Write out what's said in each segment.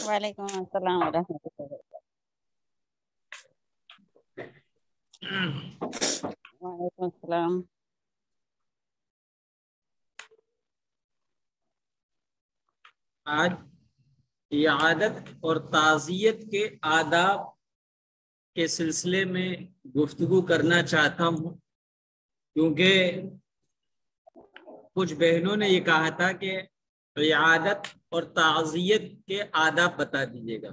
وعلیکم السلام ورحمۃ اللہ وبرکاتہ۔ وعلیکم السلام۔ آج عیادت اور تعزیت کے آداب کے سلسلے میں گفتگو کرنا چاہتا ہوں، کیونکہ کچھ بہنوں نے یہ کہا تھا کہ عیادت اور تعزیت کے آداب بتا دیجیے گا۔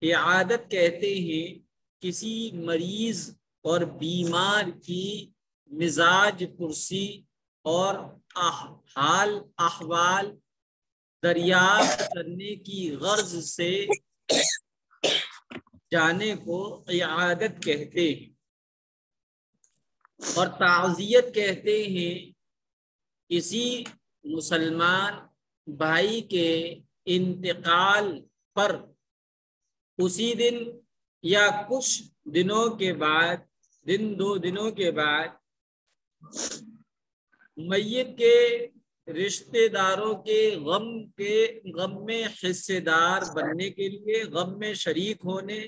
عیادت کہتے ہیں کسی مریض اور بیمار کی مزاج پرسی اور حال احوال دریافت کرنے کی غرض سے جانے کو عیادت کہتے ہیں، اور تعزیت کہتے ہیں کسی مسلمان بھائی کے انتقال پر اسی دن یا کچھ دنوں کے بعد دو دنوں کے بعد میت کے رشتہ داروں کے غم میں حصے دار بننے کے لیے، غم میں شریک ہونے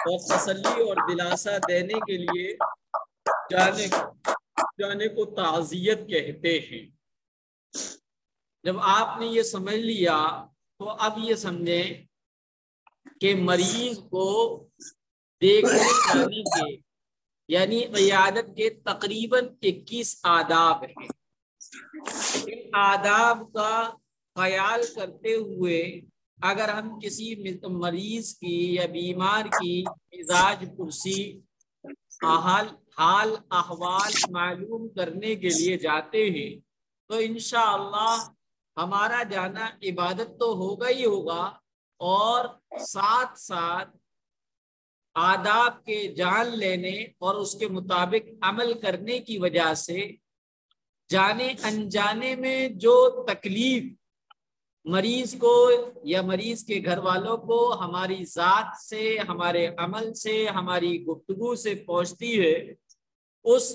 اور تسلی اور دلاسا دینے کے لیے جانے کو تعزیت کہتے ہیں۔ جب آپ نے یہ سمجھ لیا تو اب یہ سمجھیں کہ مریض کو دیکھنے جانے کے یعنی عیادت کے تقریباً 21 آداب ہیں۔ ان آداب کا خیال کرتے ہوئے اگر ہم کسی مریض کی یا بیمار کی مزاج پرسی حال احوال معلوم کرنے کے لیے جاتے ہیں تو انشاءاللہ ہمارا جانا عبادت تو ہوگا ہی ہوگا، اور ساتھ ساتھ آداب کے جان لینے اور اس کے مطابق عمل کرنے کی وجہ سے جانے انجانے میں جو تکلیف مریض کو یا مریض کے گھر والوں کو ہماری ذات سے، ہمارے عمل سے، ہماری گفتگو سے پہنچتی ہے، اس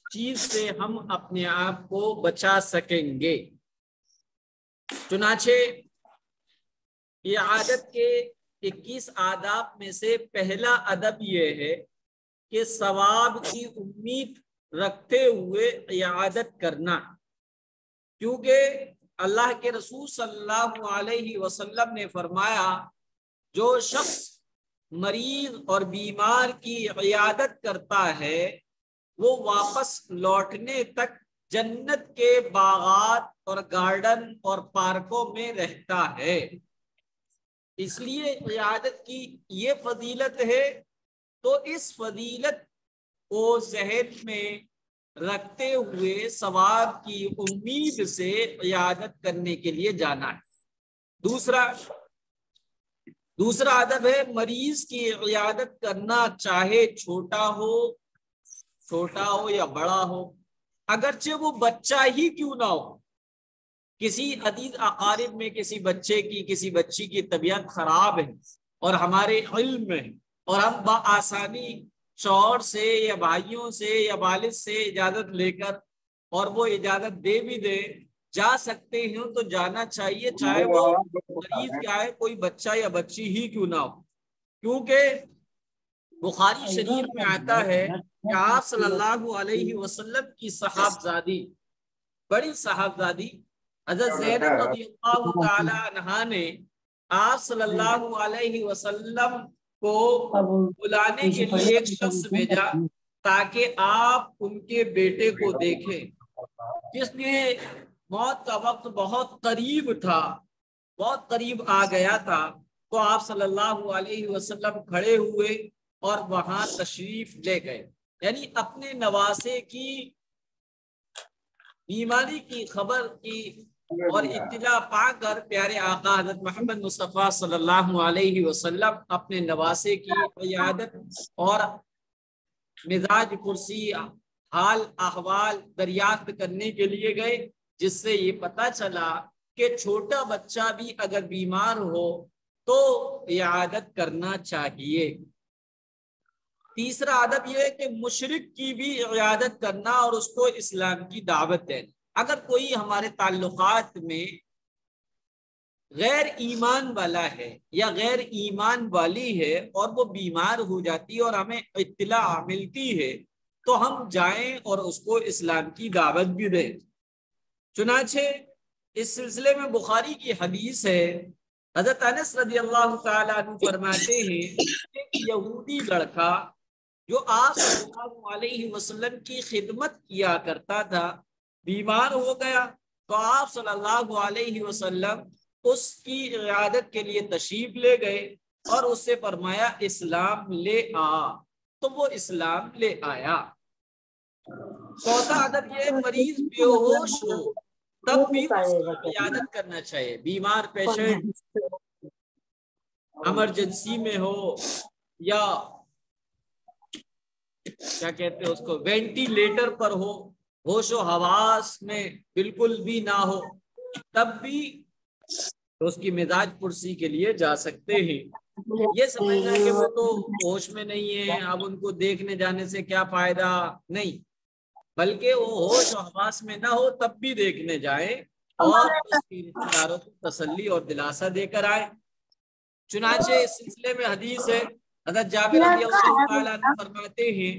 چیز سے ہم اپنے آپ کو بچا سکیں گے۔ چنانچہ عیادت کے 21 آداب میں سے پہلا ادب یہ ہے کہ ثواب کی امید رکھتے ہوئے عیادت کرنا، کیونکہ اللہ کے رسول صلی اللہ علیہ وسلم نے فرمایا جو شخص مریض اور بیمار کی عیادت کرتا ہے وہ واپس لوٹنے تک جنت کے باغات اور گارڈن اور پارکوں میں رہتا ہے۔ اس لیے عیادت کی یہ فضیلت ہے، تو اس فضیلت کو ذہن میں رکھتے ہوئے ثواب کی امید سے عیادت کرنے کے لیے جانا ہے۔ دوسرا ادب ہے مریض کی عیادت کرنا، چاہے چھوٹا ہو یا بڑا ہو، اگرچہ وہ بچہ ہی کیوں نہ ہو۔ کسی عزیز اقارب میں کسی بچی کی طبیعت خراب ہے اور ہمارے علم میں، اور ہم بآسانی شوہر سے یا بھائیوں سے یا والد سے اجازت لے کر، اور وہ اجازت دے بھی دے، جا سکتے ہیں تو جانا چاہیے، چاہے وہ مریض کیا ہے، کوئی بچہ یا بچی ہی کیوں نہ ہو۔ کیونکہ بخاری شریف میں آتا ہے کہ آپ صلی اللہ علیہ وسلم کی صاحبزادی، بڑی صاحبزادی حضرت زینب رضی اللہ تعالی عنہا نے آپ صلی اللہ علیہ وسلم کو بلانے کے لیے ایک شخص بھیجا تاکہ آپ ان کے بیٹے کو دیکھیں، جس نے موت کا وقت بہت قریب تھا، بہت قریب آ گیا تھا، تو آپ صلی اللہ علیہ وسلم کھڑے ہوئے اور وہاں تشریف لے گئے، یعنی اپنے نواسے کی بیماری کی خبر کی اور اطلاع پا کر پیارے آقا حضرت محمد مصطفیٰ صلی اللہ علیہ وسلم اپنے نواسے کی عیادت اور مزاج پرسی حال احوال دریافت کرنے کے لیے گئے، جس سے یہ پتہ چلا کہ چھوٹا بچہ بھی اگر بیمار ہو تو عیادت کرنا چاہیے۔ تیسرا ادب یہ ہے کہ مشرک کی بھی عیادت کرنا اور اس کو اسلام کی دعوت دینا۔ اگر کوئی ہمارے تعلقات میں غیر ایمان والا ہے یا غیر ایمان والی ہے اور وہ بیمار ہو جاتی ہے اور ہمیں اطلاع ملتی ہے تو ہم جائیں اور اس کو اسلام کی دعوت بھی دیں۔ چنانچہ اس سلسلے میں بخاری کی حدیث ہے، حضرت انس رضی اللہ تعالیٰ عنہ فرماتے ہیں ایک یہودی لڑکا جو آپ صلی اللہ علیہ وسلم کی خدمت کیا کرتا تھا بیمار ہو گیا تو آپ صلی اللہ علیہ وسلم اس کی عیادت کے لیے تشریف لے گئے اور اس سے فرمایا اسلام لے آ، تو وہ اسلام لے آیا۔ چوتھا ادب یہ مریض بے ہوش ہو تب بھی اس کی عیادت کرنا چاہیے، بیمار پیشنٹ ایمرجنسی میں ہو یا کیا کہتے ہیں اس کو وینٹیلیٹر پر ہو، ہوش و حواس میں بالکل بھی نہ ہو، تب بھی اس کی مزاج پرسی کے لیے جا سکتے ہیں۔ یہ سمجھنا کہ وہ تو ہوش میں نہیں ہے، اب ان کو دیکھنے جانے سے کیا فائدہ، نہیں، بلکہ وہ ہوش و حواس میں نہ ہو تب بھی دیکھنے جائیں اور اس کی رشتہ داروں کو تسلی اور دلاسا دے کر آئے۔ چنانچہ اس سلسلے میں حدیث ہے، حضرت جابر رضی اللہ تعالیٰ عنہ فرماتے ہیں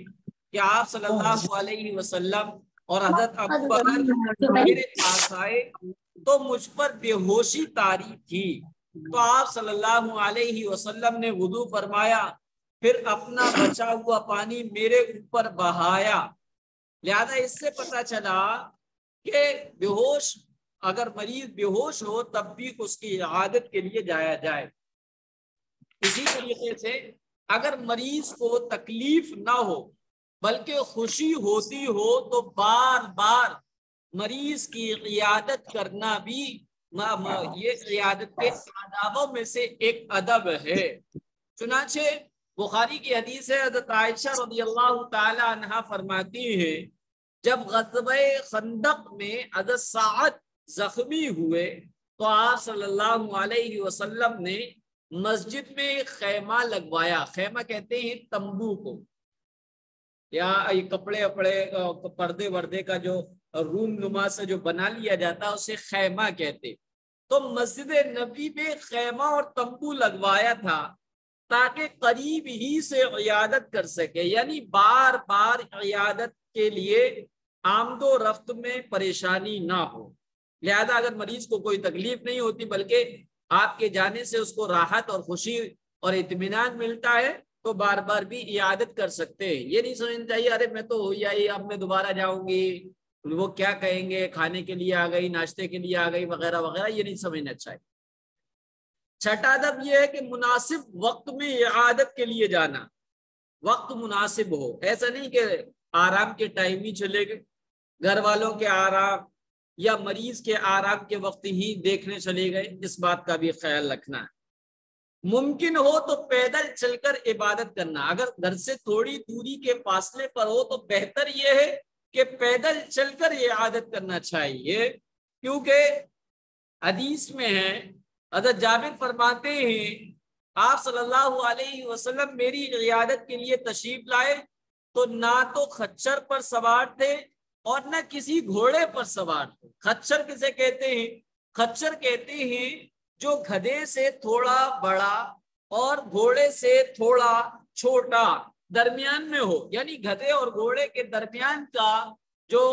کہ آپ صلی اللہ علیہ وسلم اور حضرت ابو بکر میرے پاس آئے تو مجھ پر بے ہوشی طاری تھی، تو آپ صلی اللہ علیہ وسلم نے وضو فرمایا، پھر اپنا بچا ہوا پانی میرے اوپر بہایا۔ لہذا اس سے پتہ چلا کہ بے ہوش اگر مریض بے ہوش ہو تب بھی اس کی عیادت کے لیے جایا جائے۔ اسی طریقے سے اگر مریض کو تکلیف نہ ہو بلکہ خوشی ہوتی ہو تو بار بار مریض کی عیادت کرنا بھی یہ عیادت کے آدابوں میں سے ایک ادب ہے۔ چنانچہ بخاری کی حدیث ہے، حضرت عائشہ رضی اللہ تعالی عنہا فرماتی ہے جب غزوہ خندق میں حضرت سعد زخمی ہوئے تو آپ صلی اللہ علیہ وسلم نے مسجد میں خیمہ لگوایا، خیمہ کہتے ہیں تمبو کو، یا کپڑے اپڑے پردے وردے کا جو روم نما سے جو بنا لیا جاتا ہے اسے خیمہ کہتے، تو مسجد نبی میں خیمہ اور تمبو لگوایا تھا تاکہ قریب ہی سے عیادت کر سکے، یعنی بار بار عیادت کے لیے آمد و رفت میں پریشانی نہ ہو۔ لہذا اگر مریض کو کوئی تکلیف نہیں ہوتی بلکہ آپ کے جانے سے اس کو راحت اور خوشی اور اطمینان ملتا ہے تو بار بار بھی عیادت کر سکتے ہیں۔ یہ نہیں سمجھنا چاہیے ارے میں تو ہوئی آئی اب میں دوبارہ جاؤں گی، وہ کیا کہیں گے، کھانے کے لیے آ گئی، ناشتے کے لیے آ گئی وغیرہ وغیرہ، یہ نہیں سمجھنا چاہیے۔ چھٹا ادب یہ ہے کہ مناسب وقت میں عیادت کے لیے جانا، وقت مناسب ہو، ایسا نہیں کہ آرام کے ٹائم ہی چلے گئے، گھر والوں کے آرام یا مریض کے آرام کے وقت ہی دیکھنے چلے گئے، اس بات کا بھی خیال رکھنا ہے۔ ممکن ہو تو پیدل چل کر عبادت کرنا، اگر گھر سے تھوڑی دوری کے فاصلے پر ہو تو بہتر یہ ہے کہ پیدل چل کر یہ عادت کرنا چاہیے، کیونکہ حدیث میں ہے، حضرت جابر فرماتے ہیں آپ صلی اللہ علیہ وسلم میری عیادت کے لیے تشریف لائے تو نہ تو خچر پر سوار تھے اور نہ کسی گھوڑے پر سوار تھے۔ خچر کسے کہتے ہیں؟ خچر کہتے ہیں جو گدھے سے تھوڑا بڑا اور گھوڑے سے تھوڑا چھوٹا درمیان میں ہو، یعنی گدھے اور گھوڑے کے درمیان کا جو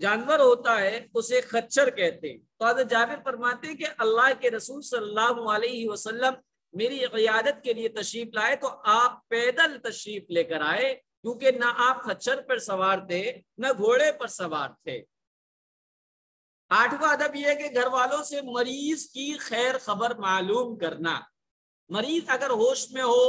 جانور ہوتا ہے اسے خچر کہتے ہیں۔ تو حضرت جابر فرماتے ہیں کہ اللہ کے رسول صلی اللہ علیہ وسلم میری عیادت کے لیے تشریف لائے تو آپ پیدل تشریف لے کر آئے، کیونکہ نہ آپ خچر پر سوار تھے نہ گھوڑے پر سوار تھے۔ آٹھواں ادب یہ ہے کہ گھر والوں سے مریض کی خیر خبر معلوم کرنا، مریض اگر ہوش میں ہو،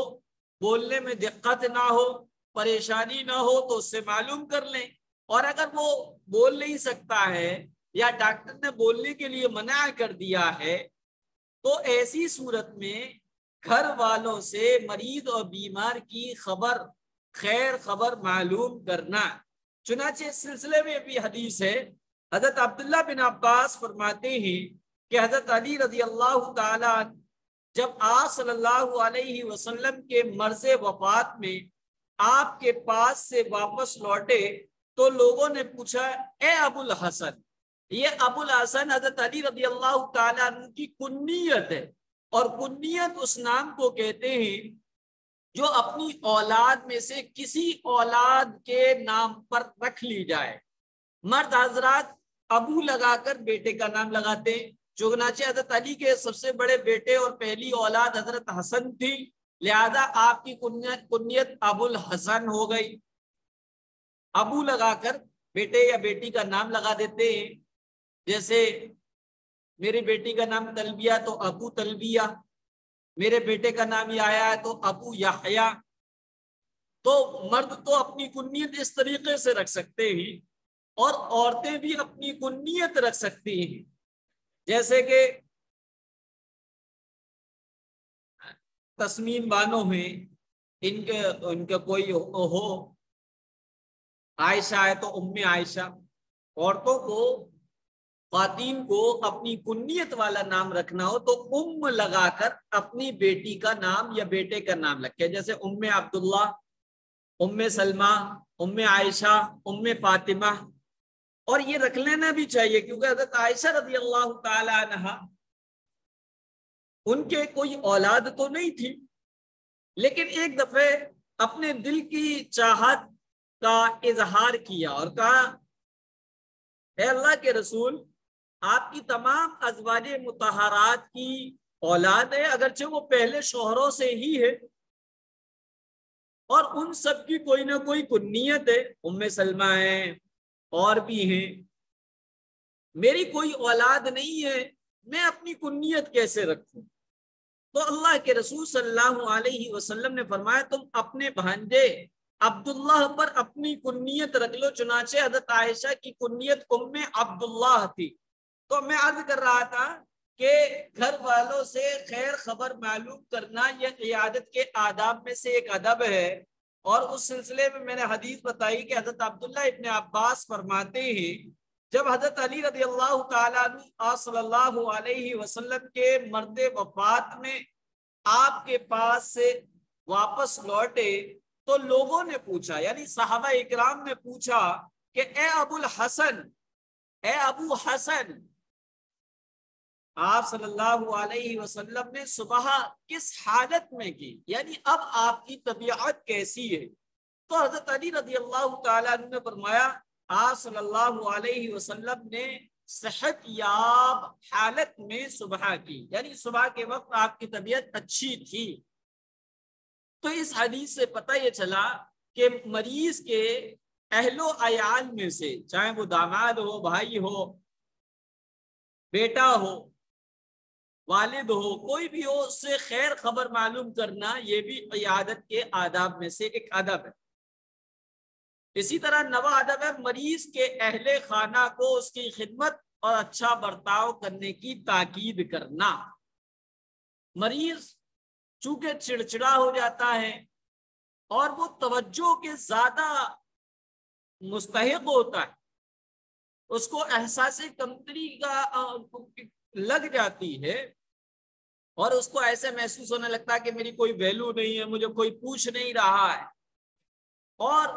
بولنے میں دقت نہ ہو، پریشانی نہ ہو تو اس سے معلوم کر لیں، اور اگر وہ بول نہیں سکتا ہے یا ڈاکٹر نے بولنے کے لیے منع کر دیا ہے تو ایسی صورت میں گھر والوں سے مریض اور بیمار کی خیر خبر معلوم کرنا۔ چنانچہ اس سلسلے میں بھی حدیث ہے، حضرت عبداللہ بن عباس فرماتے ہیں کہ حضرت علی رضی اللہ تعالیٰ جب آپ صلی اللہ علیہ وسلم کے مرض وفات میں آپ کے پاس سے واپس لوٹے تو لوگوں نے پوچھا اے ابو الحسن، یہ ابو الحسن حضرت علی رضی اللہ تعالیٰ عنہ کی کنیت ہے، اور کنیت اس نام کو کہتے ہیں جو اپنی اولاد میں سے کسی اولاد کے نام پر رکھ لی جائے۔ مرد حضرات ابو لگا کر بیٹے کا نام لگاتے ہیں، چنانچہ حضرت علی کے سب سے بڑے بیٹے اور پہلی اولاد حضرت حسن تھی، لہذا آپ کی کنیت ابو الحسن ہو گئی۔ ابو لگا کر بیٹے یا بیٹی کا نام لگا دیتے ہیں، جیسے میری بیٹی کا نام تلبیہ تو ابو تلبیہ، میرے بیٹے کا نام یحییٰ ہے تو ابو یحییٰ۔ تو مرد تو اپنی کنیت اس طریقے سے رکھ سکتے ہیں، اور عورتیں بھی اپنی کنیت رکھ سکتی ہیں، جیسے کہ تسمیم بانو ہیں، ان کے کوئی ہو، عائشہ ہے تو ام عائشہ۔ عورتوں کو، خواتین کو اپنی کنیت والا نام رکھنا ہو تو ام لگا کر اپنی بیٹی کا نام یا بیٹے کا نام رکھے، جیسے ام عبداللہ، ام سلمہ، ام عائشہ، ام فاطمہ۔ اور یہ رکھ لینا بھی چاہیے، کیونکہ حضرت عائشہ رضی اللہ تعالی عنہا ان کے کوئی اولاد تو نہیں تھی، لیکن ایک دفعہ اپنے دل کی چاہت کا اظہار کیا اور کہا، اے اللہ کے رسول، آپ کی تمام ازواج مطہرات کی اولاد ہے، اگرچہ وہ پہلے شوہروں سے ہی ہے، اور ان سب کی کوئی نہ کوئی کنیت ہے، ام سلمہ ہیں اور بھی ہیں، میری کوئی اولاد نہیں ہے، میں اپنی کنیت کیسے رکھوں؟ تو اللہ کے رسول صلی اللہ علیہ وسلم نے فرمایا، تم اپنے بھانجے عبداللہ پر اپنی کنیت رکھ لو۔ چنانچہ حضرت عائشہ کی کنیت ام عبداللہ تھی۔ تو میں عرض کر رہا تھا کہ گھر والوں سے خیر خبر معلوم کرنا یہ عیادت کے آداب میں سے ایک ادب ہے، اور اس سلسلے میں نے حدیث بتائی کہ حضرت عبداللہ ابن عباس فرماتے ہیں، جب حضرت علی رضی اللہ تعالیٰ عنہ صلی اللہ علیہ وسلم کے مرد وفات میں آپ کے پاس سے واپس لوٹے تو لوگوں نے پوچھا، یعنی صحابہ اکرام نے پوچھا کہ اے ابو الحسن، اے ابو حسن، آپ صلی اللہ علیہ وسلم نے صبح کس حالت میں کی، یعنی اب آپ کی طبیعت کیسی ہے؟ تو حضرت علی رضی اللہ تعالیٰ عنہ نے فرمایا، آپ صلی اللہ علیہ وسلم نے صحت یاب حالت میں صبح کی، یعنی صبح کے وقت آپ کی طبیعت اچھی تھی۔ تو اس حدیث سے پتہ یہ چلا کہ مریض کے اہل و عیال میں سے، چاہے وہ داماد ہو، بھائی ہو، بیٹا ہو، والد ہو، کوئی بھی ہو، اس سے خیر خبر معلوم کرنا یہ بھی عیادت کے آداب میں سے ایک ادب ہے۔ اسی طرح نواں ادب ہے مریض کے اہل خانہ کو اس کی خدمت اور اچھا برتاؤ کرنے کی تاکید کرنا۔ مریض چونکہ چڑچڑا ہو جاتا ہے اور وہ توجہ کے زیادہ مستحق ہوتا ہے، اس کو احساس کمتری کا لگ جاتی ہے، اور اس کو ایسے محسوس ہونے لگتا ہے کہ میری کوئی ویلو نہیں ہے، مجھے کوئی پوچھ نہیں رہا ہے۔ اور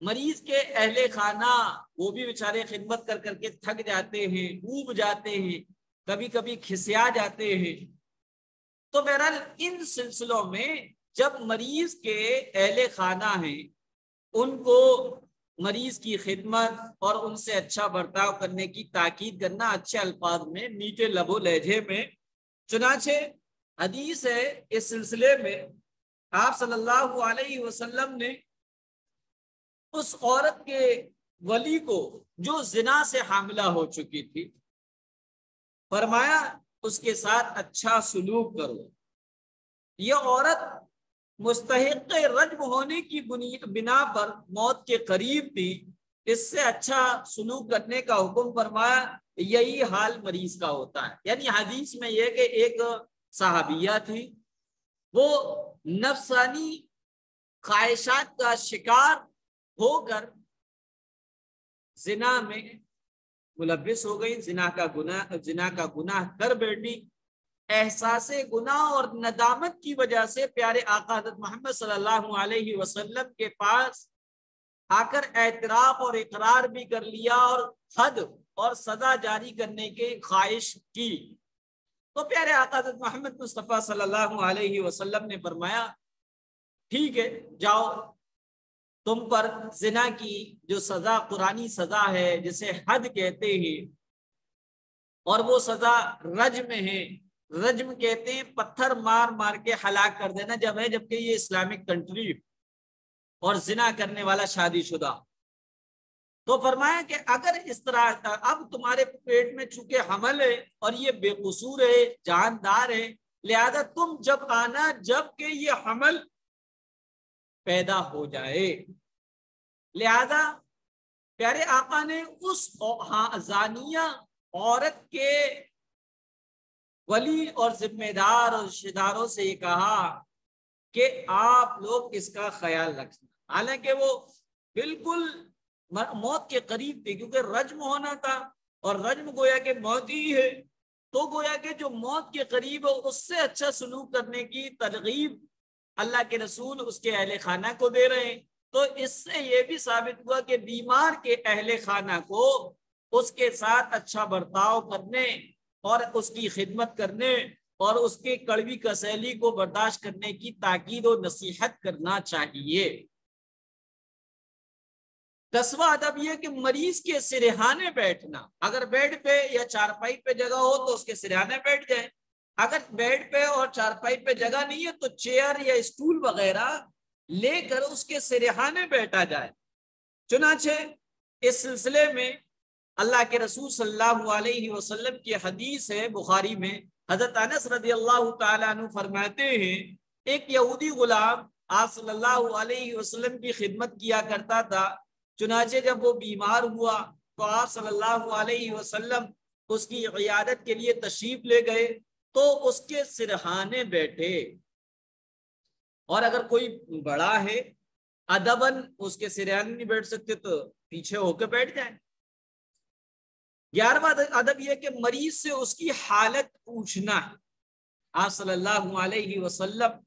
مریض کے اہل خانہ وہ بھی بیچارے خدمت کر کر کے تھک جاتے ہیں، اوب جاتے ہیں، کبھی کبھی کھسیا جاتے ہیں۔ تو بہرحال ان سلسلوں میں جب مریض کے اہل خانہ ہیں، ان کو مریض کی خدمت اور ان سے اچھا برتاؤ کرنے کی تاکید کرنا اچھے الفاظ میں، میٹھے لب و لہجے میں۔ چنانچہ حدیث ہے اس سلسلے میں، آپ صلی اللہ علیہ وسلم نے اس عورت کے ولی کو جو زنا سے حاملہ ہو چکی تھی، فرمایا اس کے ساتھ اچھا سلوک کرو۔ یہ عورت مستحق رجم ہونے کی بنا پر موت کے قریب تھی، اس سے اچھا سلوک کرنے کا حکم فرمایا۔ یہی حال مریض کا ہوتا ہے، یعنی حدیث میں یہ کہ ایک صحابیہ تھی، وہ نفسانی خواہشات کا شکار ہو کر زنا میں ملوث ہو گئی، زنا کا گناہ کر بیٹھی۔ احساس گناہ اور ندامت کی وجہ سے پیارے آقا حضرت محمد صلی اللہ علیہ وسلم کے پاس آ کر اعتراف اور اقرار بھی کر لیا، اور حد اور سزا جاری کرنے کی خواہش کی تو پیارے آقا حضرت محمد مصطفیٰ صلی اللہ علیہ وسلم نے فرمایا ٹھیک ہے جاؤ، تم پر زنا کی جو سزا قرآنی سزا ہے جسے حد کہتے ہیں، اور وہ سزا رجم ہے۔ رجم کہتے ہیں پتھر مار مار کے ہلاک کر دینا جب ہے، جبکہ یہ اسلامک کنٹری اور زنا کرنے والا شادی شدہ۔ تو فرمایا کہ اگر اس طرح اب تمہارے پیٹ میں چونکہ حمل ہے اور یہ بے قصور ہے، جاندار ہے، لہذا تم جب آنا جب کہ یہ حمل پیدا ہو جائے۔ لہذا پیارے آقا نے اس زانیہ عورت کے ولی اور ذمہ دار اور رشتہ داروں سے یہ کہا کہ آپ لوگ اس کا خیال رکھنا، حالانکہ وہ بالکل موت کے قریب تھے کیونکہ رجم ہونا تھا، اور رجم گویا کہ موت ہی ہے، تو گویا کہ جو موت کے قریب ہے اس سے اچھا سلوک کرنے کی ترغیب اللہ کے رسول اس کے اہل خانہ کو دے رہے ہیں۔ تو اس سے یہ بھی ثابت ہوا کہ بیمار کے اہل خانہ کو اس کے ساتھ اچھا برتاؤ کرنے اور اس کی خدمت کرنے اور اس کے کڑوی کسیلی کو برداشت کرنے کی تاکید و نصیحت کرنا چاہیے۔ 10واں ادب یہ کہ مریض کے سرہانے بیٹھنا، اگر بیڈ پہ یا چارپائی پہ جگہ ہو تو اس کے سرہانے بیٹھ جائیں، اگر بیڈ پہ اور چارپائی پہ جگہ نہیں ہے تو چیئر یا اسٹول وغیرہ لے کر اس کے سرہانے بیٹھا جائے۔ چنانچہ اس سلسلے میں اللہ کے رسول صلی اللہ علیہ وسلم کی حدیث ہے بخاری میں، حضرت انس رضی اللہ تعالیٰ عنہ فرماتے ہیں ایک یہودی غلام آپ صلی اللہ علیہ وسلم کی خدمت کیا کرتا تھا، چنانچہ جب وہ بیمار ہوا تو آپ صلی اللہ علیہ وسلم اس کی عیادت کے لیے تشریف لے گئے تو اس کے سرہانے بیٹھے، اور اگر کوئی بڑا ہے ادباً اس کے سرہانے نہیں بیٹھ سکتے تو پیچھے ہو کے بیٹھ جائیں۔ 11واں ادب یہ کہ مریض سے اس کی حالت پوچھنا ہے۔ آپ صلی اللہ علیہ وسلم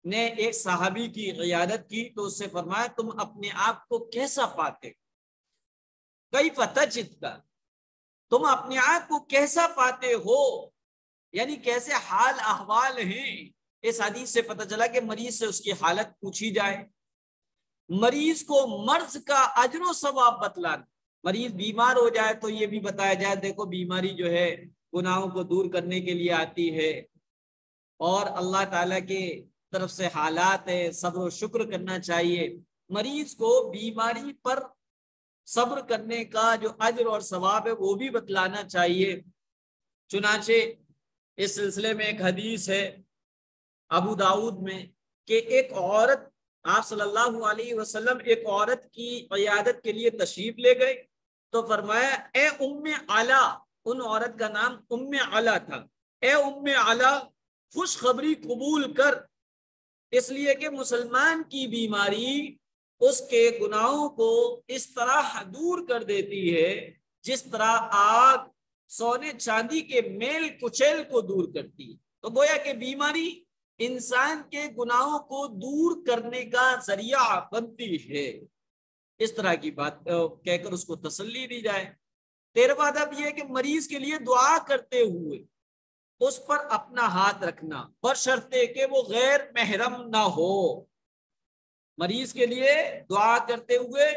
نے ایک صحابی کی عیادت کی تو اس سے فرمایا تم اپنے آپ کو کیسا پاتے، کیف تجد کا، تم اپنے آپ کو کیسا پاتے ہو، یعنی کیسے حال احوال ہیں۔ اس حدیث سے پتہ چلا کہ مریض سے اس کی حالت پوچھی جائے، مریض کو مرض کا اجر و ثواب بتلانا، مریض بیمار ہو جائے تو یہ بھی بتایا جائے دیکھو بیماری جو ہے گناہوں کو دور کرنے کے لیے آتی ہے اور اللہ تعالیٰ کے طرف سے حالات ہے، صبر و شکر کرنا چاہیے، مریض کو بیماری پر صبر کرنے کا جو اجر اور ثواب ہے وہ بھی بتلانا چاہیے۔ چنانچہ اس سلسلے میں ایک حدیث ہے ابو داؤد میں کہ ایک عورت آپ صلی اللہ علیہ وسلم ایک عورت کی عیادت کے لیے تشریف لے گئے تو فرمایا اے ام علا، ان عورت کا نام ام علا تھا، اے ام علا خوشخبری قبول کر، اس لیے کہ مسلمان کی بیماری اس کے گناہوں کو اس طرح دور کر دیتی ہے جس طرح آگ سونے چاندی کے میل کچیل کو دور کرتی ہے۔ تو گویا کہ بیماری انسان کے گناہوں کو دور کرنے کا ذریعہ بنتی ہے، اس طرح کی بات کہہ کر اس کو تسلی دی جائے۔ 13واں ادب یہ کہ مریض کے لیے دعا کرتے ہوئے اس پر اپنا ہاتھ رکھنا، بشرطے کہ وہ غیر محرم نہ ہو۔ مریض کے لیے دعا کرتے ہوئے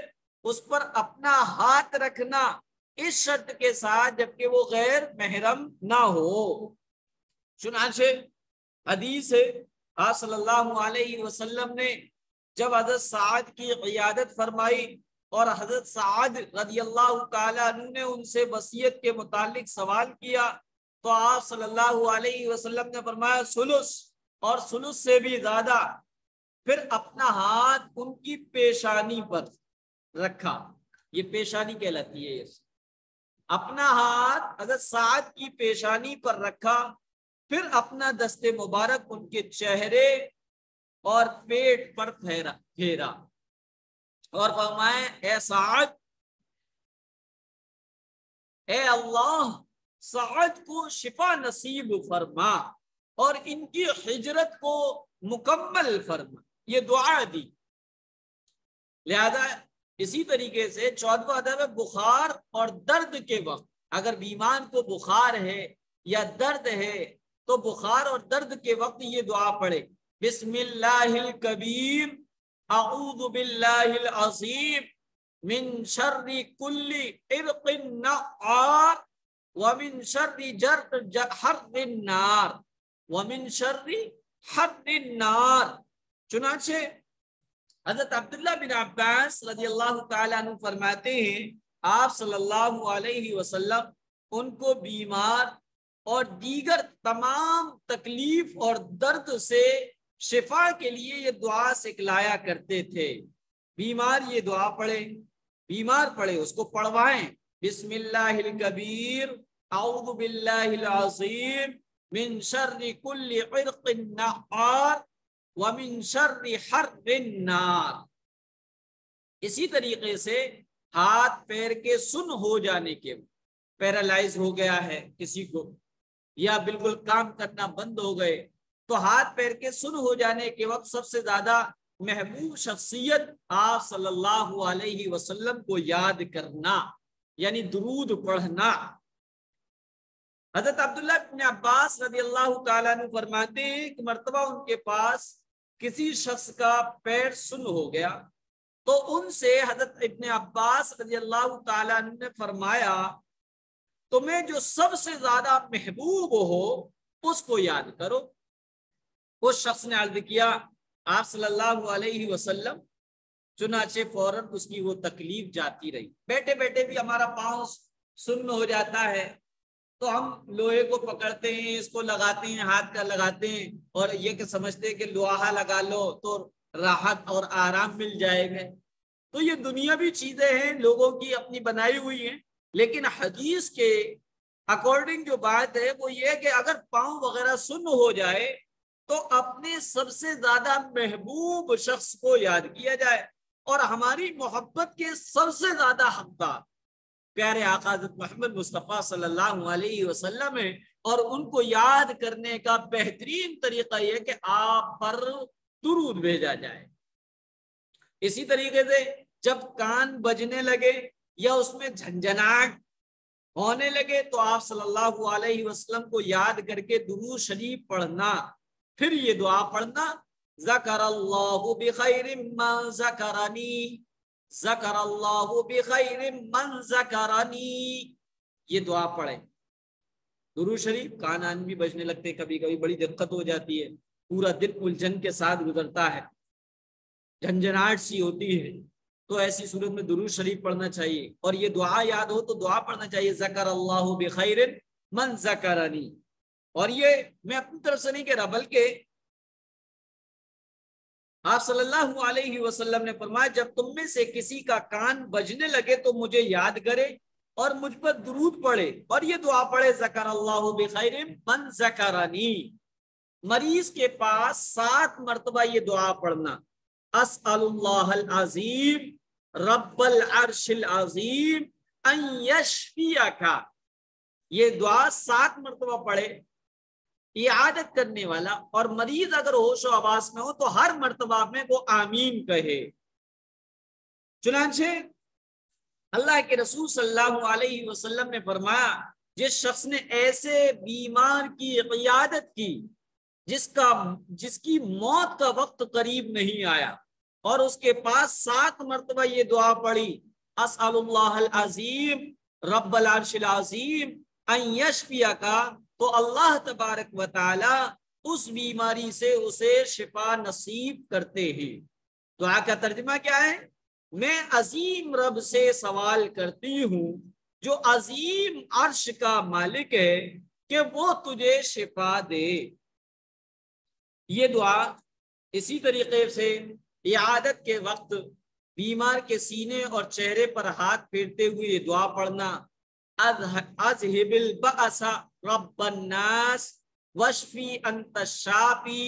اس پر اپنا ہاتھ رکھنا اس شرط کے ساتھ جبکہ وہ غیر محرم نہ ہو۔ چنانچہ حدیث ہے آپ صلی اللہ علیہ وسلم نے جب حضرت سعد کی عیادت فرمائی اور حضرت سعد رضی اللہ تعالیٰ عنہ نے ان سے وصیت کے متعلق سوال کیا تو آپ صلی اللہ علیہ وسلم نے فرمایا ثلث، اور ثلث سے بھی زیادہ، پھر اپنا ہاتھ ان کی پیشانی پر رکھا، یہ پیشانی کہلاتی ہے، اپنا ہاتھ حضرت سعد کی پیشانی پر رکھا، پھر اپنا دست مبارک ان کے چہرے اور پیٹ پر پھیرا اور فرمایا اے سعد، اے اللہ سعد کو شفا نصیب فرما اور ان کی ہجرت کو مکمل فرما، یہ دعا دی۔ لہذا اسی طریقے سے 14واں ادب ہے بخار اور درد کے وقت، اگر بیمار کو بخار ہے یا درد ہے تو بخار اور درد کے وقت یہ دعا پڑھے، بسم اللہ الکبیر اعوذ باللہ العظیم من شر کل عرق نعار ومن شر حر النار ومن شر حر النار۔ چنانچہ حضرت عبداللہ بن عباس رضی اللہ تعالیٰ عنہ فرماتے ہیں آپ صلی اللہ علیہ وسلم ان کو بیمار اور دیگر تمام تکلیف اور درد سے شفا کے لیے یہ دعا سکھلایا کرتے تھے۔ بیمار یہ دعا پڑھے، بیمار پڑھے اس کو پڑھوائیں، بسم اللہ الکبیر اعوذ باللہ العظیم من شر کل عرق نعار ومن شر حر النار۔ اسی طریقے سے ہاتھ پیر کے سن ہو جانے کے، پیرالائز ہو گیا ہے کسی کو یا بالکل کام کرنا بند ہو گئے، تو ہاتھ پیر کے سن ہو جانے کے وقت سب سے زیادہ محبوب شخصیت آپ صلی اللہ علیہ وسلم کو یاد کرنا، یعنی درود پڑھنا۔ حضرت عبداللہ بن عباس رضی اللہ تعالیٰ عنہ فرماتے ہیں ایک مرتبہ ان کے پاس کسی شخص کا پیر سن ہو گیا، تو ان سے حضرت ابن عباس رضی اللہ تعالیٰ عنہ نے فرمایا تمہیں جو سب سے زیادہ محبوب ہو اس کو یاد کرو۔ اس شخص نے عرض کیا آپ صلی اللہ علیہ وسلم، چنانچہ فوراً اس کی وہ تکلیف جاتی رہی۔ بیٹھے بیٹھے بھی ہمارا پاؤں سن ہو جاتا ہے تو ہم لوہے کو پکڑتے ہیں، اس کو لگاتے ہیں، ہاتھ کا لگاتے ہیں اور یہ کہ سمجھتے ہیں کہ لوہا لگا لو تو راحت اور آرام مل جائے گا۔ تو یہ دنیاوی چیزیں ہیں، لوگوں کی اپنی بنائی ہوئی ہیں، لیکن حدیث کے اکارڈنگ جو بات ہے وہ یہ کہ اگر پاؤں وغیرہ سن ہو جائے تو اپنے سب سے زیادہ محبوب شخص کو یاد کیا جائے، اور ہماری محبت کے سب سے زیادہ حقدار پیارے آقا حضرت محمد مصطفیٰ صلی اللہ علیہ وسلم ہے، اور ان کو یاد کرنے کا بہترین طریقہ یہ کہ آپ پر درود بھیجا جائے۔ اسی طریقے سے جب کان بجنے لگے یا اس میں جھنجھناہٹ ہونے لگے تو آپ صلی اللہ علیہ وسلم کو یاد کر کے درود شریف پڑھنا، پھر یہ دعا پڑھنا، ذکر اللہ بخیر من ذکرنی ذکر اللہ بخیر من ذکرنی، یہ دعا پڑھیں۔ درود شریف کان بھی بجنے لگتے، کبھی کبھی بڑی دقت ہو جاتی ہے، پورا دن الجھن کے ساتھ گزرتا ہے، جھنجھناہٹ سی ہوتی ہے، تو ایسی صورت میں درود شریف پڑھنا چاہیے، اور یہ دعا یاد ہو تو دعا پڑھنا چاہیے، ذکر اللہ بخیر من ذکرنی۔ اور یہ میں اپنی طرف سے نہیں کہہ رہا، بلکہ آپ صلی اللہ علیہ وسلم نے فرمایا جب تم میں سے کسی کا کان بجنے لگے تو مجھے یاد کرے اور مجھ پر درود پڑھے، اور یہ دعا پڑھے، ذکر اللہ بخیر من ذکرنی۔ مریض کے پاس 7 مرتبہ یہ دعا پڑھنا، اسأل اللہ العظیم رب العرش العظیم ان یشفیک، یہ دعا 7 مرتبہ پڑھے اعادت کرنے والا، اور مریض اگر ہوش و حواس میں ہو تو ہر مرتبہ میں وہ آمین کہے۔ چنانچہ اللہ کے رسول صلی اللہ علیہ وسلم نے فرمایا جس شخص نے ایسے بیمار کی عیادت کی جس کی موت کا وقت قریب نہیں آیا، اور اس کے پاس 7 مرتبہ یہ دعا پڑھی، اسأل اللہ العظیم رب العرش العظیم ان یشفیک، تو اللہ تبارک و تعالی اس بیماری سے اسے شفا نصیب کرتے ہیں۔ دعا کا ترجمہ کیا ہے؟ میں عظیم رب سے سوال کرتی ہوں جو عظیم عرش کا مالک ہے کہ وہ تجھے شفا دے۔ یہ دعا اسی طریقے سے اعادت کے وقت بیمار کے سینے اور چہرے پر ہاتھ پھیرتے ہوئے یہ دعا پڑھنا، اذهب البأس رب الناس واشفی انت الشافی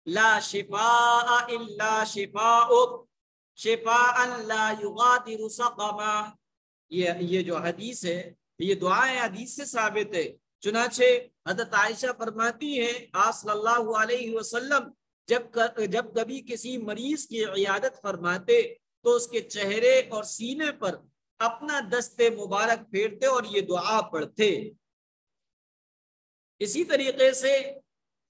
لا شفاء الا شفاؤک شفاء لا یغادر سقما۔ یہ جو حدیث ہے، یہ دعا ہے، حدیث سے ثابت ہے۔ چنانچہ حضرت عائشہ فرماتی ہیں آپ صلی اللہ علیہ وسلم جب کبھی کسی مریض کی عیادت فرماتے تو اس کے چہرے اور سینے پر اپنا دست مبارک پھیرتے اور یہ دعا پڑھتے۔ اسی طریقے سے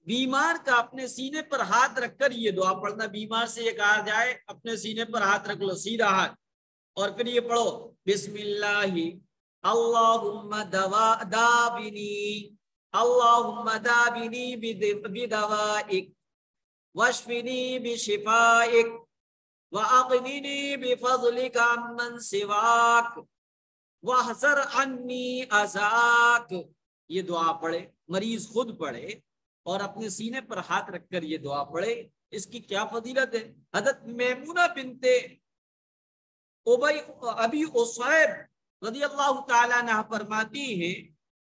بیمار کا اپنے سینے پر ہاتھ رکھ کر یہ دعا پڑھنا، بیمار سے یہ کہا جائے اپنے سینے پر ہاتھ رکھ لو، سیدھا ہاتھ، اور پھر یہ پڑھو بسم اللہ اللہم دابنی اللہم دابنی بدوائک واشفنی بشفائک واغننی بفضلک عمن سواک واحذر عنی اذاک۔ یہ دعا پڑھے، مریض خود پڑھے اور اپنے سینے پر ہاتھ رکھ کر یہ دعا پڑھے۔ اس کی کیا فضیلت ہے؟ حضرت میمونہ بنت ابی اصیب رضی اللہ تعالیٰ عنہ فرماتی ہیں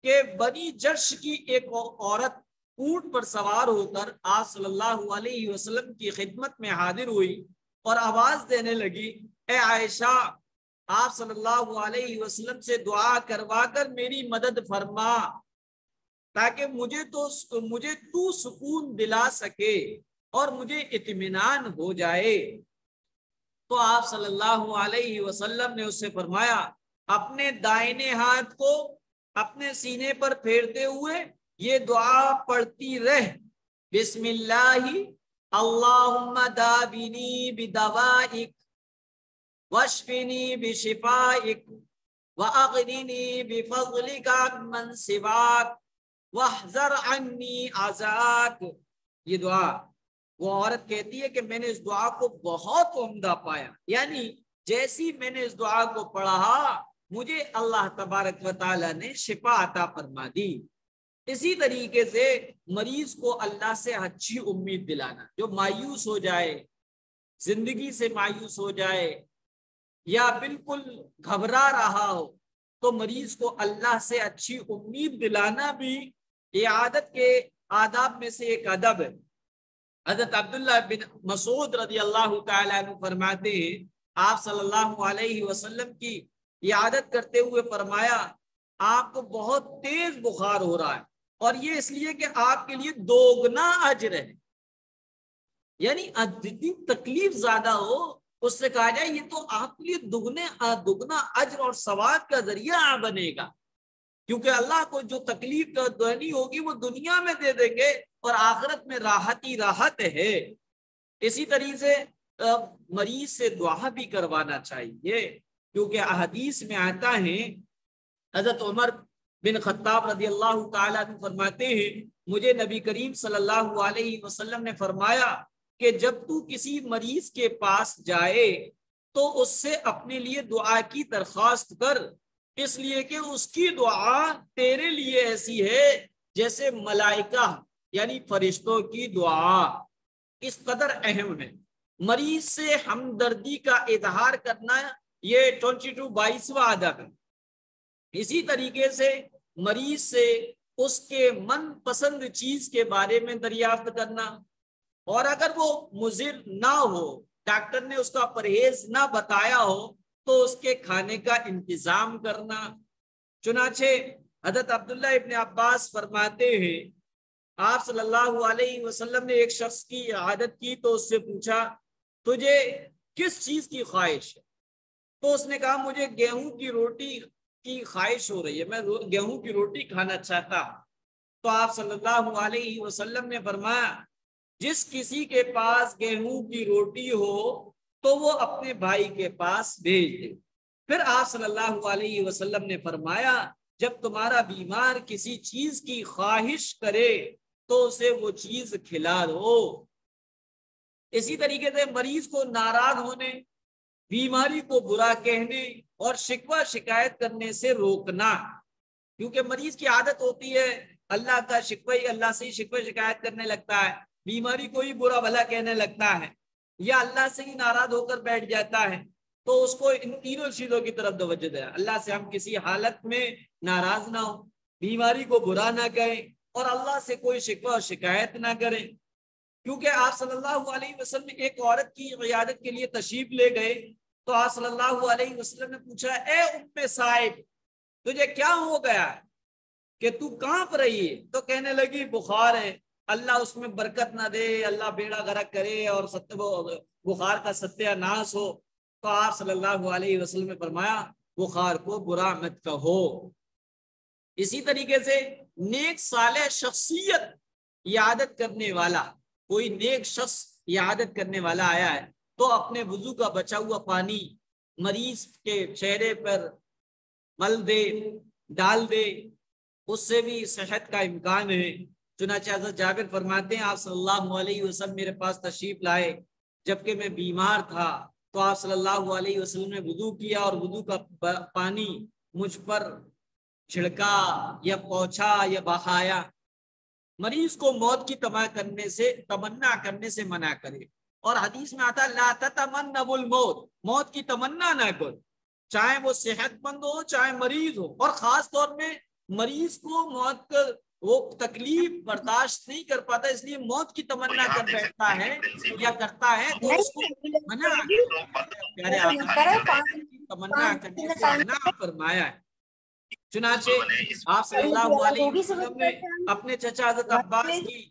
کہ بنی جرش کی ایک عورت اونٹ پر سوار ہو کر آپ صلی اللہ علیہ وسلم کی خدمت میں حاضر ہوئی اور آواز دینے لگی، اے عائشہ، آپ صلی اللہ علیہ وسلم سے دعا کروا کر میری مدد فرما تاکہ مجھے تو سکون دلا سکے اور مجھے اطمینان ہو جائے۔ تو آپ صلی اللہ علیہ وسلم نے اس سے فرمایا، اپنے دائنے ہاتھ کو اپنے سینے پر پھیرتے ہوئے یہ دعا پڑھتی رہ، بسم اللہ اللہم دابنی بدوائک واشفنی بشفائک واغننی بفضلک عمن سواک واحذر عنی عذاک۔ یہ دعا وہ عورت کہتی ہے کہ میں نے اس دعا کو بہت عمدہ پایا، یعنی جیسی میں نے اس دعا کو پڑھا مجھے اللہ تبارک و تعالیٰ نے شفا عطا فرما دی۔ اسی طریقے سے مریض کو اللہ سے اچھی امید دلانا، جو مایوس ہو جائے، زندگی سے مایوس ہو جائے یا بالکل گھبرا رہا ہو، تو مریض کو اللہ سے اچھی امید دلانا بھی عیادت کے آداب میں سے ایک ادب ہے۔ حضرت عبداللہ بن مسعود رضی اللہ تعالیٰ عنہ فرماتے ہیں، آپ صلی اللہ علیہ وسلم کی عیادت کرتے ہوئے فرمایا، آپ کو بہت تیز بخار ہو رہا ہے اور یہ اس لیے کہ آپ کے لیے دوگنا اجر ہے، یعنی جتنی تکلیف زیادہ ہو اس سے کہا جائے یہ تو آپ کے لیے دگنا اجر اور ثواب کا ذریعہ بنے گا، کیونکہ اللہ کو جو تکلیف دینی ہوگی وہ دنیا میں دے دیں گے اور آخرت میں راحت ہی راحت ہے۔ اسی طریقے سے مریض سے دعا بھی کروانا چاہیے، کیونکہ احادیث میں آتا ہے، حضرت عمر بن خطاب رضی اللہ تعالیٰ عنہ فرماتے ہیں، مجھے نبی کریم صلی اللہ علیہ وسلم نے فرمایا کہ جب تو کسی مریض کے پاس جائے تو اس سے اپنے لیے دعا کی درخواست کر، اس لیے کہ اس کی دعا تیرے لیے ایسی ہے جیسے ملائکہ یعنی فرشتوں کی دعا، اس قدر اہم ہے۔ مریض سے ہمدردی کا اظہار کرنا یہ 22واں ادب ہے۔ اسی طریقے سے مریض سے اس کے من پسند چیز کے بارے میں دریافت کرنا، اور اگر وہ مضر نہ ہو، ڈاکٹر نے اس کا پرہیز نہ بتایا ہو، تو اس کے کھانے کا انتظام کرنا۔ چنانچہ حضرت عبداللہ ابن عباس فرماتے ہیں، آپ صلی اللہ علیہ وسلم نے ایک شخص کی عادت کی تو اس سے پوچھا، تجھے کس چیز کی خواہش ہے؟ تو اس نے کہا، مجھے گیہوں کی روٹی کی خواہش ہو رہی ہے، میں گیہوں کی روٹی کھانا چاہتا ہوں۔ تو آپ صلی اللہ علیہ وسلم نے فرمایا، جس کسی کے پاس گیہوں کی روٹی ہو تو وہ اپنے بھائی کے پاس بھیج دے۔ پھر آپ صلی اللہ علیہ وسلم نے فرمایا، جب تمہارا بیمار کسی چیز کی خواہش کرے تو اسے وہ چیز کھلا دو۔ اسی طریقے سے مریض کو ناراض ہونے، بیماری کو برا کہنے اور شکوہ شکایت کرنے سے روکنا، کیونکہ مریض کی عادت ہوتی ہے اللہ کا شکوہ ہی، اللہ سے ہی شکوہ شکایت کرنے لگتا ہے، بیماری کو ہی برا بھلا کہنے لگتا ہے، یا اللہ سے ہی ناراض ہو کر بیٹھ جاتا ہے۔ تو اس کو ان تینوں چیزوں کی طرف توجہ دے، اللہ سے ہم کسی حالت میں ناراض نہ ہو، بیماری کو برا نہ کہیں اور اللہ سے کوئی شکوہ شکایت نہ کریں۔ کیونکہ آپ صلی اللہ علیہ وسلم ایک عورت کی عیادت کے لیے تشریف لے گئے تو آپ صلی اللہ علیہ وسلم نے پوچھا، اے ام صائب، تجھے کیا ہو گیا کہ تو کانپ رہی ہے؟ تو کہنے لگی، بخار ہے، اللہ اس میں برکت نہ دے، اللہ بیڑا غرق کرے اور بخار کا ستیہ ناش ہو۔ تو آپ صلی اللہ علیہ وسلم نے فرمایا بخار کو برا مت کہو۔ اسی طریقے سے نیک صالح شخصیت عیادت کرنے والا، کوئی نیک شخص عیادت کرنے والا آیا ہے تو اپنے وضو کا بچا ہوا پانی مریض کے چہرے پر مل دے، ڈال دے، اس سے بھی صحت کا امکان ہے۔ چنانچہ حضرت جابر فرماتے ہیں آپ صلی اللہ علیہ وسلم میرے پاس تشریف لائے جبکہ میں بیمار تھا، تو آپ صلی اللہ علیہ وسلم نے وضو کیا اور وضو کا پانی مجھ پر چھڑکا یا پہنچا یا بہایا۔ مریض کو موت کی تمنا کرنے سے منع کرے، اور حدیث میں آتا لا تتمنوا الموت، موت کی تمنا نہ کرو، چاہے وہ صحت مند ہو چاہے مریض ہو، اور خاص طور میں مریض کو موت کا وہ تکلیف برداشت نہیں کر پاتا اس لیے موت کی تمنا کر بیٹھتا ہے یا کرتا ہے، تو اس کو منع پیارے آقا کی تمنا کرنے سے منع فرمایا ہے۔ چنانچہ آپ صلی اللہ علیہ وسلم نے اپنے چچا حضرت عباس کی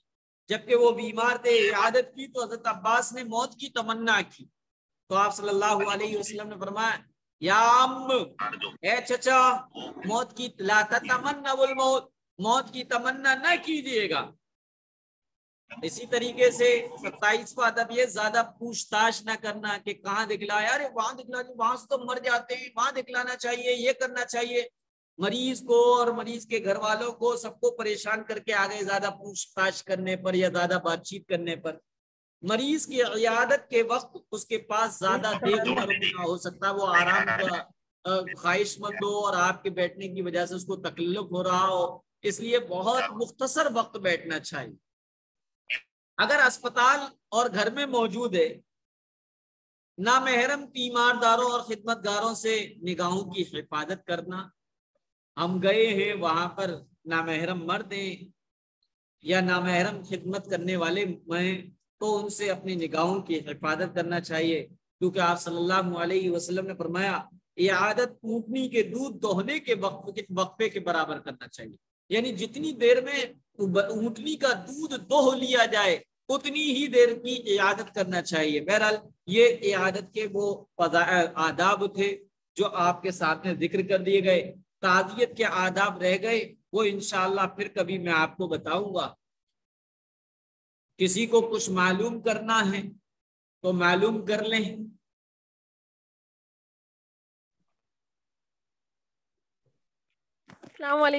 جبکہ وہ بیمار تھے عیادت کی، تو حضرت عباس نے موت کی تمنا کی، تو آپ صلی اللہ علیہ وسلم نے فرمایا یا ام، اے چچا، موت کی لا تتمنوا الموت، موت کی تمنا نہ کیجیے گا۔ اسی طریقے سے 27واں ادب یہ زیادہ پوچھ تاچھ نہ کرنا کہ کہاں دکھلایا، ارے وہاں دکھلا دیں، وہاں سے تو مر جاتے ہیں، وہاں دکھلانا چاہیے، یہ کرنا چاہیے۔ مریض کو اور مریض کے گھر والوں کو سب کو پریشان کر کے آگے زیادہ پوچھ تاچھ کرنے پر یا زیادہ بات چیت کرنے پر مریض کی عیادت کے وقت اس کے پاس زیادہ دیر نہ رکنا ہو سکتا، وہ آرام کا خواہش مند ہو اور آپ کے بیٹھنے کی وجہ سے اس کو تکلف ہو رہا ہو، اس لیے بہت مختصر وقت بیٹھنا چاہیے۔ اگر اسپتال اور گھر میں موجود ہے، نامحرم تیمارداروں اور خدمت گاروں سے نگاہوں کی حفاظت کرنا، ہم گئے ہیں وہاں پر نامحرم مرد ہیں یا نامحرم خدمت کرنے والے ہیں تو ان سے اپنی نگاہوں کی حفاظت کرنا چاہیے، کیونکہ آپ صلی اللہ علیہ وسلم نے فرمایا عیادت اونٹنی کے دودھ دوہنے کے وقفے کے برابر کرنا چاہیے، یعنی جتنی دیر میں اونٹنی کا دودھ دوہ لیا جائے اتنی ہی دیر کی عیادت کرنا چاہیے۔ بہرحال یہ عیادت کے وہ آداب تھے جو آپ کے سامنے ذکر کر دیے گئے۔ تعزیت کے آداب رہ گئے، وہ انشاءاللہ پھر کبھی میں آپ کو بتاؤں گا۔ کسی کو کچھ معلوم کرنا ہے تو معلوم کر لیں۔ السلام علیکم۔